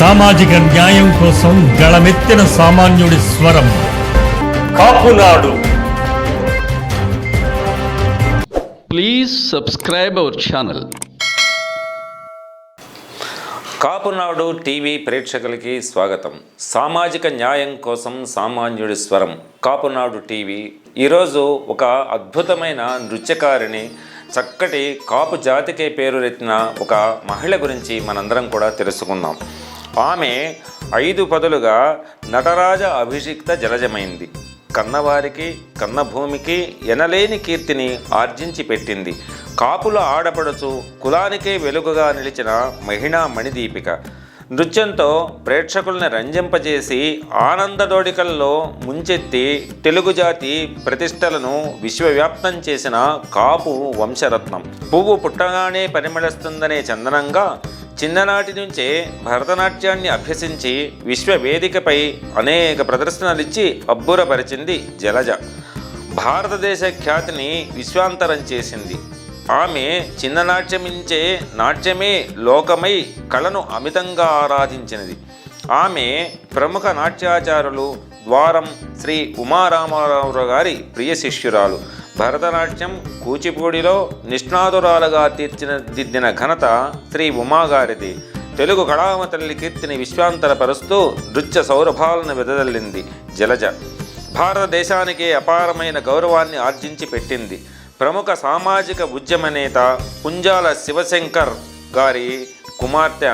సామాజిక న్యాయం కోసం గళమెత్తిన సామాన్యుడి స్వరం Kapunadu. Please subscribe our channel. Kapunadu TV ప్రేక్షకులకి స్వాగతం. సామాజిక న్యాయం కోసం సామాన్యుడి స్వరం కాపునాడు టీవీ ఈరోజు ఒక అద్భుతమైన నృత్యకారిణి, చక్కటి కాపు జాతికే పేరురెత్తిన ఒక మహిళ గురించి మనందరం కూడా తెలుసుకుందాం. ఆమె 5 పదులుగా నటరాజ అభిషిక్త జలజమైంది. కన్నవారికి కన్నభూమికి ఎనలేని కీర్తిని ఆర్జించి పెట్టింది. కాపుల ఆడపడుచు, కులానికే వెలుగుగా నిలిచిన మహిళా మణిదీపిక. నృత్యంతో ప్రేక్షకుల్ని రంజింపజేసి ఆనందడోడికల్లో ముంచెత్తి తెలుగు జాతి ప్రతిష్టలను విశ్వవ్యాప్తం చేసిన కాపు వంశరత్నం. పువ్వు పుట్టగానే పరిమళిస్తుందనే చందనంగా చిన్ననాటి నుంచే భరతనాట్యాన్ని అభ్యసించి విశ్వవేదికపై అనేక ప్రదర్శనలిచ్చి అబ్బురపరిచింది జలజ. భారతదేశ ఖ్యాతిని విశ్వాంతరం చేసింది. ఆమె చిన్ననాట్యమించే నాట్యమే లోకమై కళను అమితంగా ఆరాధించినది. ఆమె ప్రముఖ నాట్యాచారులు ద్వారం శ్రీ ఉమారామారావు గారి ప్రియ శిష్యురాలు. భరతనాట్యం, కూచిపూడిలో నిష్ణాతురాలుగా తీర్చిదిద్దిన ఘనత శ్రీ ఉమాగారిది. తెలుగు కళామ తల్లి కీర్తిని విశ్వాంతరపరుస్తూ నృత్య సౌరభాలను వెదజల్లింది జలజ. భారతదేశానికి అపారమైన గౌరవాన్ని ఆర్జించి పెట్టింది. ప్రముఖ సామాజిక ఉద్యమ నేత పుంజాల శివశంకర్ గారి కుమార్తె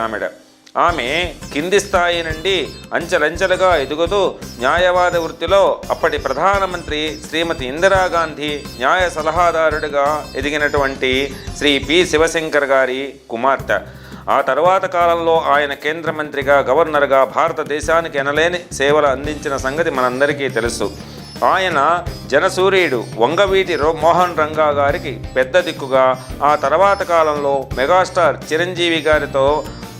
ఆమె కింది స్థాయి నుండి అంచెలంచెలుగా ఎదుగుతూ న్యాయవాద వృత్తిలో అప్పటి ప్రధానమంత్రి శ్రీమతి ఇందిరాగాంధీ న్యాయ సలహాదారుడిగా ఎదిగినటువంటి శ్రీ పి శివశంకర్ గారి కుమార్తె. ఆ తరువాత కాలంలో ఆయన కేంద్ర మంత్రిగా, గవర్నర్గా భారతదేశానికి ఎనలేని సేవలు అందించిన సంగతి మనందరికీ తెలుసు. ఆయన జనసూర్యుడు వంగవీటి మోహన్ రంగా గారికి పెద్ద దిక్కుగా, ఆ తర్వాత కాలంలో మెగాస్టార్ చిరంజీవి గారితో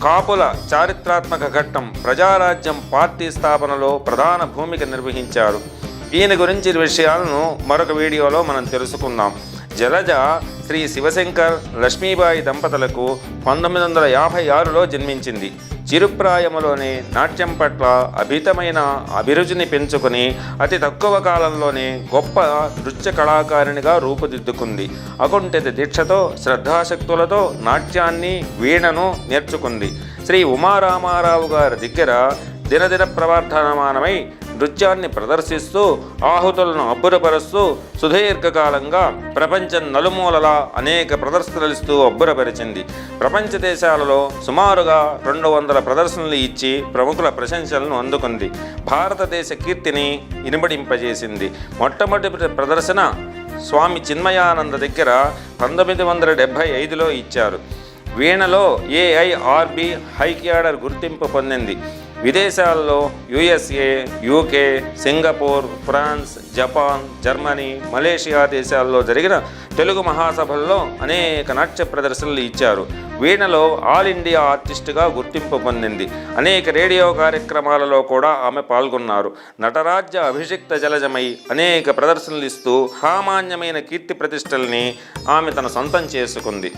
కాపుల చారిత్రాత్మక ఘట్టం ప్రజారాజ్యం పార్టీ స్థాపనలో ప్రధాన భూమిక నిర్వహించారు. ఈయన గురించి విషయాలను మరొక వీడియోలో మనం తెలుసుకుందాం. జలజ శ్రీ శివశంకర్ లక్ష్మీబాయి దంపతులకు 1956లో జన్మించింది. చిరుప్రాయములోనే నాట్యం పట్ల అభితమైన అభిరుచిని పెంచుకుని అతి తక్కువ కాలంలోనే గొప్ప నృత్య కళాకారిణిగా రూపుదిద్దుకుంది. అకుంఠిత దీక్షతో, శ్రద్ధాశక్తులతో నాట్యాన్ని, వీణను నేర్చుకుంది. శ్రీ ఉమారామారావు గారి దగ్గర దినదిన ప్రవర్ధమానమై నృత్యాన్ని ప్రదర్శిస్తూ ఆహుతులను అబ్బురపరుస్తూ సుదీర్ఘకాలంగా ప్రపంచం నలుమూలలా అనేక ప్రదర్శనలిస్తూ అబ్బురపరిచింది. ప్రపంచ దేశాలలో సుమారుగా 200 ప్రదర్శనలు ఇచ్చి ప్రముఖుల ప్రశంసలను అందుకుంది. భారతదేశ కీర్తిని ఇనుమడింపజేసింది. మొట్టమొదటి ప్రదర్శన స్వామి చిన్మయానంద దగ్గర 1975లో ఇచ్చారు. వీణలో AIRB హైక్యాడర్ గుర్తింపు పొందింది. విదేశాల్లో USA, UK, Singapore, France, Japan, Germany, Malaysia దేశాల్లో జరిగిన తెలుగు మహాసభల్లో అనేక నాట్య ప్రదర్శనలు ఇచ్చారు. వీణలో ఆల్ ఇండియా ఆర్టిస్టుగా గుర్తింపు పొందింది. అనేక రేడియో కార్యక్రమాలలో కూడా ఆమె పాల్గొన్నారు. నటరాజ్య అభిషిక్త జలజమై అనేక ప్రదర్శనలు ఇస్తూ సామాన్యమైన కీర్తి ప్రతిష్టల్ని ఆమె తన సొంతం చేసుకుంది.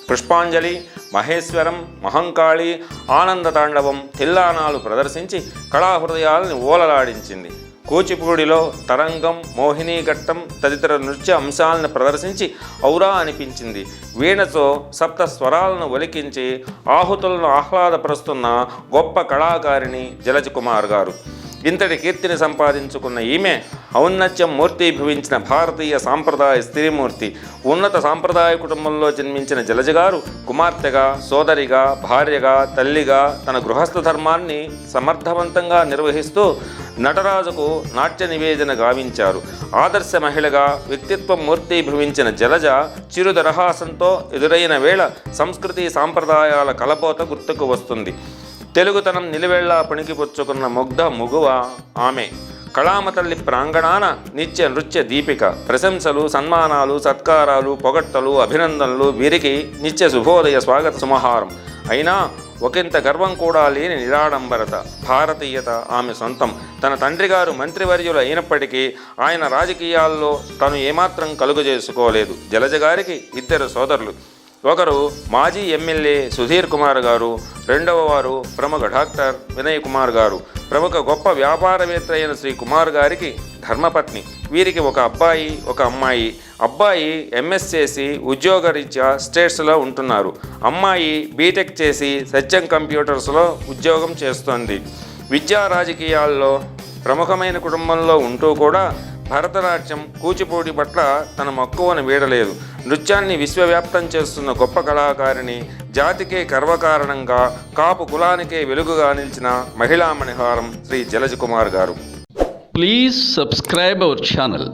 పుష్పాంజలి, మహేశ్వరం, మహంకాళి, ఆనంద తాండవం, తిల్లానాలు ప్రదర్శించి కళాహృదయాలను ఓలలాడించింది. కూచిపూడిలో తరంగం, మోహినీఘట్టం తదితర నృత్య అంశాలను ప్రదర్శించి ఔరా అనిపించింది. వీణతో సప్త స్వరాలను ఒలికించి ఆహుతులను ఆహ్లాదపరుస్తున్న గొప్ప కళాకారిణి జలజ కుమార్ గారు. ఇంతటి కీర్తిని సంపాదించుకున్న ఈమె ఔన్నత్యం మూర్తిభవించిన భారతీయ సాంప్రదాయ స్త్రీమూర్తి. ఉన్నత సాంప్రదాయ కుటుంబంలో జన్మించిన జలజ గారు కుమార్తెగా, సోదరిగా, భార్యగా, తల్లిగా తన గృహస్థ ధర్మాన్ని సమర్థవంతంగా నిర్వహిస్తూ నటరాజుకు నాట్య నివేదన గావించారు. ఆదర్శ మహిళగా వ్యక్తిత్వం మూర్తిభవించిన జలజ చిరుదరహాసంతో ఎదురైన వేళ సంస్కృతి సాంప్రదాయాల కలపోత గుర్తుకు వస్తుంది. తెలుగుతనం నిలువెళ్లా పుణికిపుచ్చుకున్న ముగ్ధ ముగువ ఆమె. కళామ తల్లి ప్రాంగణాన నిత్య నృత్య దీపిక. ప్రశంసలు, సన్మానాలు, సత్కారాలు, పొగట్టలు, అభినందనలు వీరికి నిత్య శుభోదయ స్వాగత సుమహారం. అయినా ఒకంత గర్వం కూడా లేని నిరాడంబరత, భారతీయత ఆమె సొంతం. తన తండ్రి గారు మంత్రివర్యులు అయినప్పటికీ ఆయన రాజకీయాల్లో తను ఏమాత్రం కలుగజేసుకోలేదు. జలజ గారికి 2 సోదరులు. ఒకరు మాజీ ఎమ్మెల్యే సుధీర్ కుమార్ గారు, రెండవ వారు ప్రముఖ డాక్టర్ వినయ్ కుమార్ గారు. ప్రముఖ గొప్ప వ్యాపారవేత్త అయిన శ్రీ కుమార్ గారికి ధర్మపత్ని. వీరికి ఒక అబ్బాయి, ఒక అమ్మాయి. అబ్బాయి ఎంఎస్ చేసి ఉద్యోగరీత్యా స్టేట్స్లో ఉంటున్నారు. అమ్మాయి బీటెక్ చేసి సత్యం కంప్యూటర్స్లో ఉద్యోగం చేస్తోంది. విద్యా రాజకీయాల్లో ప్రముఖమైన కుటుంబంలో ఉంటూ కూడా భరతనాట్యం, కూచిపూడి పట్ల తన మక్కువను వీడలేదు. నృత్యాన్ని విశ్వవ్యాప్తం చేస్తున్న గొప్ప కళాకారిణి, జాతికే గర్వకారణంగా, కాపు కులానికే వెలుగుగా నిలిచిన మహిళా మణిహారం శ్రీ జలజ్ కుమార్ గారు. Please subscribe our channel.